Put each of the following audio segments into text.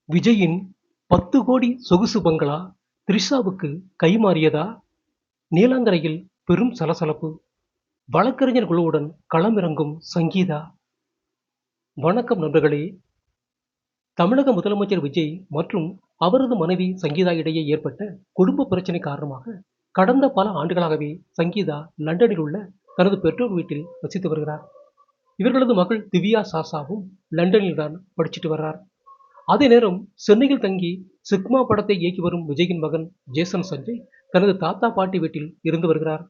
விஜயின் 10 கோடி சொகுசு பங்களா த்ரிஷாவுக்கு கைமாறியதா? நீலாங்கரையில் பெரும் சலசலப்பு. வழக்கறிஞர் குழுவுடன் களமிறங்கும் சங்கீதா. வணக்கம் நண்பர்களே. தமிழக முதலமைச்சர் விஜய் மற்றும் அவரது மனைவி சங்கீதா இடையே ஏற்பட்ட குடும்ப பிரச்சனை காரணமாக கடந்த பல ஆண்டுகளாகவே சங்கீதா லண்டனில் உள்ள தனது பெற்றோர் வீட்டில் வசித்து வருகிறார். இவர்களது மகள் திவ்யா சாசாவும் லண்டனில் தான் படிச்சுட்டு வர்றார். அதே நேரம் சென்னையில் தங்கி சிக்மா படத்தை இயக்கி வரும் விஜயின் மகன் ஜேசன் சஞ்சய் தனது தாத்தா பாட்டி வீட்டில் இருந்து வருகிறார்.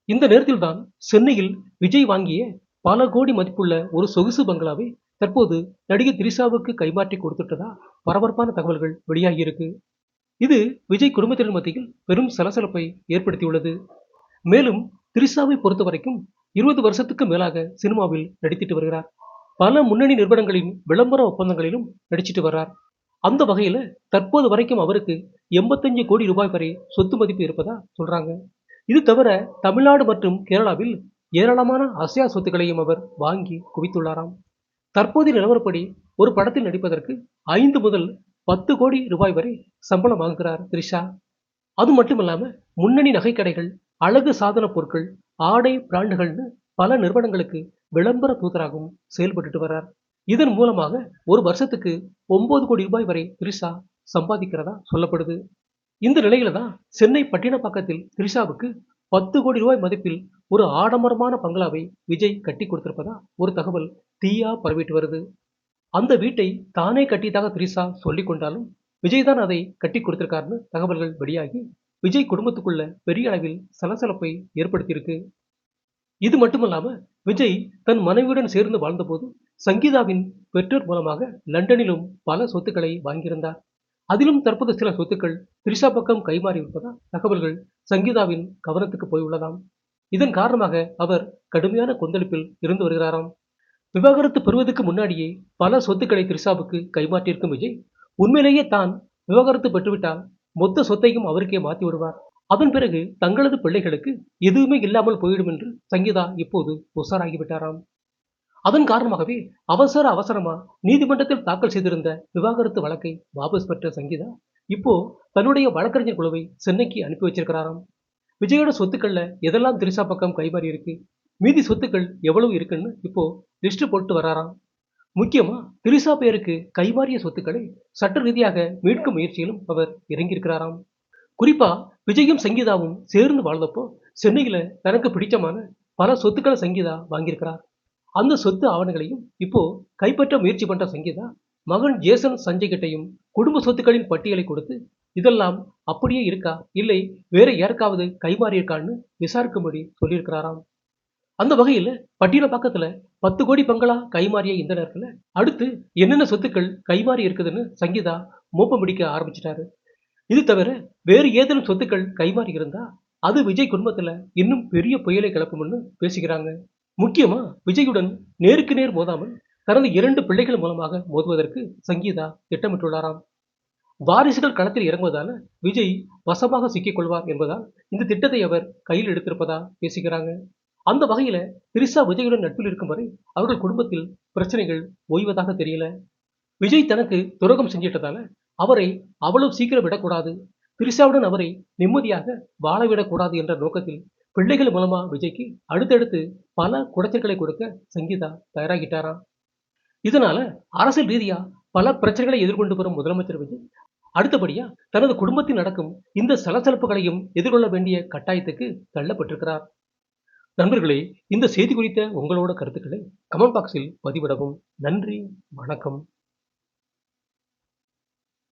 இந்த நேரத்தில் தான் சென்னையில் விஜய் வாங்கிய பல கோடி மதிப்புள்ள ஒரு சொகுசு பங்களாவை தற்போது நடிகை த்ரிஷாவுக்கு கைமாற்றி கொடுத்துட்டதா பரபரப்பான தகவல்கள் வெளியாகியிருக்கு. இது விஜய் குடும்பத்தினர் மத்தியில் பெரும் சலசலப்பை ஏற்படுத்தியுள்ளது. மேலும் த்ரிஷாவை பொறுத்த வரைக்கும் 20 வருஷத்துக்கு மேலாக சினிமாவில் நடித்திட்டு வருகிறார். பல முன்னணி நிறுவனங்களின் விளம்பர ஒப்பந்தங்களிலும் நடிச்சிட்டு வர்றார். அந்த வகையில தற்போது வரைக்கும் அவருக்கு 85 கோடி ரூபாய் வரை சொத்து மதிப்பு இருப்பதா சொல்றாங்க. இது தவிர தமிழ்நாடு மற்றும் கேரளாவில் ஏராளமான அசையா சொத்துக்களையும் அவர் வாங்கி குவித்துள்ளாராம். தற்போதைய நிலவரப்படி ஒரு படத்தில் நடிப்பதற்கு 5 முதல் 10 கோடி ரூபாய் வரை சம்பளம் வாங்குகிறார் த்ரிஷா. அது மட்டுமில்லாம முன்னணி நகைக்கடைகள், அழகு சாதன பொருட்கள், ஆடை பிராண்டுகள்னு பல நிறுவனங்களுக்கு விளம்பர தூதராகவும் செயல்பட்டு வர்றார். இதன் மூலமாக ஒரு வருஷத்துக்கு 9 கோடி ரூபாய் வரை த்ரிஷா சம்பாதிக்கிறதா சொல்லப்படுது. இந்த நிலையில தான் சென்னை பட்டினப்பாக்கத்தில் த்ரிஷாவுக்கு 10 கோடி ரூபாய் மதிப்பில் ஒரு ஆடம்பரமான பங்களாவை விஜய் கட்டி கொடுத்திருப்பதா ஒரு தகவல் தீயா பரவிட்டு வருது. அந்த வீட்டை தானே கட்டியதாக த்ரிஷா சொல்லிக் கொண்டாலும் விஜய் தான் அதை கட்டி கொடுத்திருக்காருன்னு தகவல்கள் வெளியாகி விஜய் குடும்பத்துக்குள்ள பெரிய அளவில் சலசலப்பை ஏற்படுத்தியிருக்கு. இது மட்டுமல்லாம விஜய் தன் மனைவியுடன் சேர்ந்து வாழ்ந்தபோது சங்கீதாவின் பெற்றோர் மூலமாக லண்டனிலும் பல சொத்துக்களை வாங்கியிருந்தார். அதிலும் தற்போது சில சொத்துக்கள் த்ரிஷா பக்கம் கைமாறி இருப்பதா தகவல்கள் சங்கீதாவின் கவனத்துக்கு போயுள்ளதாம். இதன் காரணமாக அவர் கடுமையான கொந்தளிப்பில் இருந்து வருகிறாராம். விவாகரத்து பெறுவதற்கு முன்னாடியே பல சொத்துக்களை த்ரிஷாவுக்கு கைமாற்றியிருக்கும் விஜய் உண்மையிலேயே தான் விவாகரத்து பெற்றுவிட்டால் மொத்த சொத்தையும் அவருக்கே மாற்றி விடுவார். அதன் பிறகு தங்களது பிள்ளைகளுக்கு எதுவுமே இல்லாமல் போயிடும் என்று சங்கீதா இப்போது உஷாராகிவிட்டாராம். அதன் காரணமாகவே அவசரமா நீதிமன்றத்தில் தாக்கல் செய்திருந்த விவாகரத்து வழக்கை வாபஸ் பெற்ற சங்கீதா இப்போ தன்னுடைய வழக்கறிஞர் குழுவை சென்னைக்கு அனுப்பி வச்சிருக்கிறாராம். விஜயோட சொத்துக்கள்ல எதெல்லாம் த்ரிஷா பக்கம் கைமாறி இருக்கு, மீதி சொத்துக்கள் எவ்வளவு இருக்குன்னு இப்போ லிஸ்ட் போட்டு வராராம். முக்கியமா த்ரிஷா பெயருக்கு கைமாறிய சொத்துக்களை சட்ட ரீதியாக மீட்கும் முயற்சியிலும் அவர் இறங்கியிருக்கிறாராம். குறிப்பா விஜயும் சங்கீதாவும் சேர்ந்து வாழ்ந்தப்போ சென்னையில தனக்கு பிடிச்சமான பல சொத்துக்களை சங்கீதா வாங்கியிருக்கிறார். அந்த சொத்து ஆவணங்களையும் இப்போ கைப்பற்ற முயற்சி பண்ற சங்கீதா மகன் ஜேசன் சஞ்சய் கிட்டையும் குடும்ப சொத்துக்களின் பட்டியலை கொடுத்து இதெல்லாம் அப்படியே இருக்கா இல்லை வேற யாருக்காவது கைமாறி இருக்கான்னு விசாரிக்கும்படி சொல்லியிருக்கிறாராம். அந்த வகையில பட்டினப்பாக்கத்துல 10 கோடி பங்களா கைமாறிய இந்த நேரத்துல அடுத்து என்னென்ன சொத்துக்கள் கைமாறி இருக்குதுன்னு சங்கீதா மோப்பம் பிடிக்க ஆரம்பிச்சிட்டாரு. இது தவிர வேறு ஏதேனும் சொத்துக்கள் கைமாறி இருந்தா அது விஜய் குடும்பத்துல இன்னும் பெரிய புயலை கிளப்பும்னு பேசிக்கிறாங்க. முக்கியமா விஜயுடன் நேருக்கு நேர் மோதாமல் தனது 2 பிள்ளைகள் மூலமாக மோதுவதற்கு சங்கீதா திட்டமிட்டுள்ளாராம். வாரிசுகள் களத்தில் இறங்குவதால விஜய் வசமாக சிக்கிக் கொள்வார் என்பதால் இந்த திட்டத்தை அவர் கையில் எடுத்திருப்பதா பேசிக்கிறாங்க. அந்த வகையில த்ரிஷா விஜயுடன் நட்பில் இருக்கும் வரை அவர்கள் குடும்பத்தில் பிரச்சனைகள் ஓய்வதாக தெரியல. விஜய் தனக்கு துரோகம் செஞ்சிட்டதால அவரை அவ்வளவு சீக்கிரம் விடக்கூடாது, த்ரிஷாவுடன் அவரை நிம்மதியாக வாழவிடக்கூடாது என்ற நோக்கத்தில் பிள்ளைகள் மூலமா விஜய்க்கு அடுத்தடுத்து பல குடைச்சல்களை கொடுக்க சங்கீதா தயாராகிட்டாராம். இதனால அரசியல் ரீதியா பல பிரச்சனைகளை எதிர்கொண்டு வரும் முதலமைச்சர் விஜய் அடுத்தபடியா தனது குடும்பத்தில் நடக்கும் இந்த சலசலப்புகளையும் எதிர்கொள்ள வேண்டிய கட்டாயத்துக்கு தள்ளப்பட்டிருக்கிறார். நண்பர்களே, இந்த செய்தி குறித்த உங்களோட கருத்துக்களை கமெண்ட் பாக்ஸில் பதிவிடவும். நன்றி, வணக்கம்.